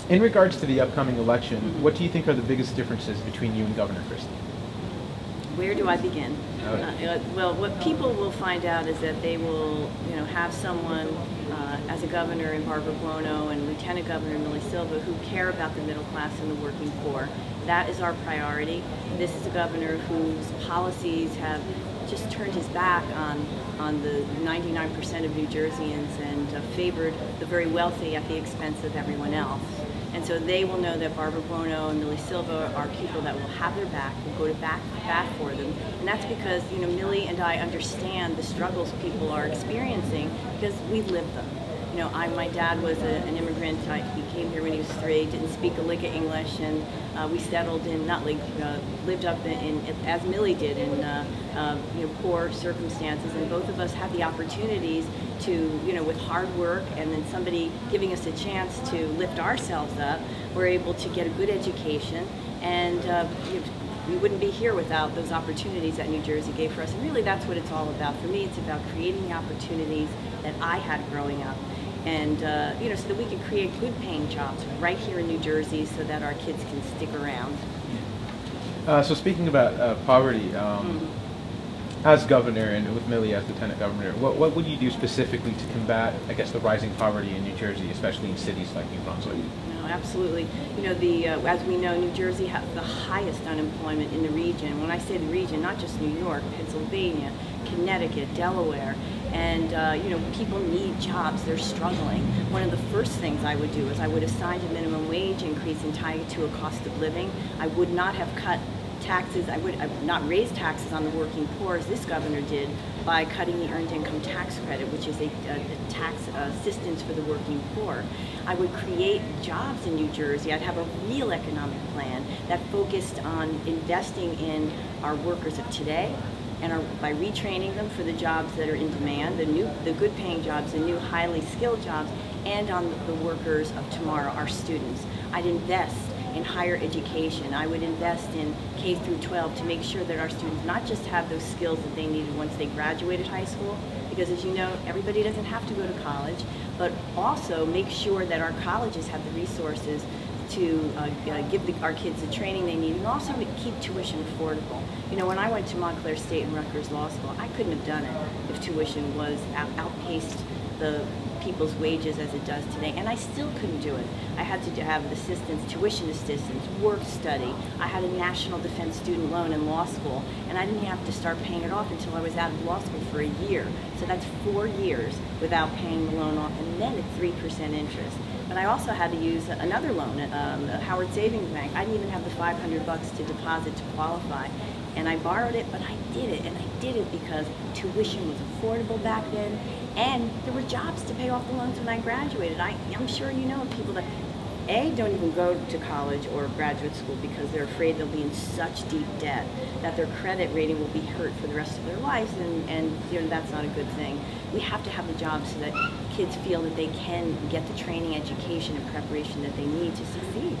In regards to the upcoming election, what do you think are the biggest differences between you and Governor Christie? Where do I begin? Okay. Well, what people will find out is that they will, have someone as a governor in Barbara Buono and Lieutenant Governor Millie Silva who care about the middle class and the working poor. That is our priority. This is a governor whose policies have just turned his back on the 99% of New Jerseyans and favored the very wealthy at the expense of everyone else. And so they will know that Barbara Buono and Millie Silva are people that will have their back, will go to bat for them. And that's because, Millie and I understand the struggles people are experiencing because we've lived them. My dad was an immigrant. He came here when he was 3, didn't speak a lick of English, and we settled in, lived up in as Millie did, in poor circumstances. And both of us had the opportunities to, with hard work and then somebody giving us a chance to lift ourselves up, we're able to get a good education, and we wouldn't be here without those opportunities that New Jersey gave for us. And really, that's what it's all about. For me, it's about creating the opportunities that I had growing up. And, so that we can create good paying jobs right here in New Jersey so that our kids can stick around. So speaking about poverty, as governor and with Millie as lieutenant governor, what would you do specifically to combat, the rising poverty in New Jersey, especially in cities like New Brunswick? No, absolutely. As we know, New Jersey has the highest unemployment in the region. When I say the region, not just New York, Pennsylvania, Connecticut, Delaware. And, people need jobs. They're struggling. One of the first things I would do is I would have signed a minimum wage increase and tie it to a cost of living. I would not have cut taxes. I would not raise taxes on the working poor as this governor did by cutting the earned income tax credit, which is a tax assistance for the working poor. I would create jobs in New Jersey. I'd have a real economic plan that focused on investing in our workers of today, and by retraining them for the jobs that are in demand, the good paying jobs, the new highly skilled jobs, and on the workers of tomorrow, our students. I'd invest in higher education. I would invest in K through 12 to make sure that our students not just have those skills that they needed once they graduated high school, because as you know, everybody doesn't have to go to college, but also make sure that our colleges have the resources to give our kids the training they need, and also to keep tuition affordable. When I went to Montclair State and Rutgers Law School, I couldn't have done it if tuition was outpaced the people's wages as it does today, and I still couldn't do it. I had to have assistance, tuition assistance, work study. I had a national defense student loan in law school, and I didn't have to start paying it off until I was out of law school for a year. So that's 4 years without paying the loan off, and then at 3% interest. But I also had to use another loan at Howard Savings Bank. I didn't even have the $500 to deposit to qualify. And I borrowed it, but I did it. And I did it because tuition was affordable back then, and there were jobs to pay off the loans when I graduated. I'm sure you know of people that, don't even go to college or graduate school because they're afraid they'll be in such deep debt that their credit rating will be hurt for the rest of their lives, and that's not a good thing. We have to have the jobs so that kids feel that they can get the training, education, and preparation that they need to succeed.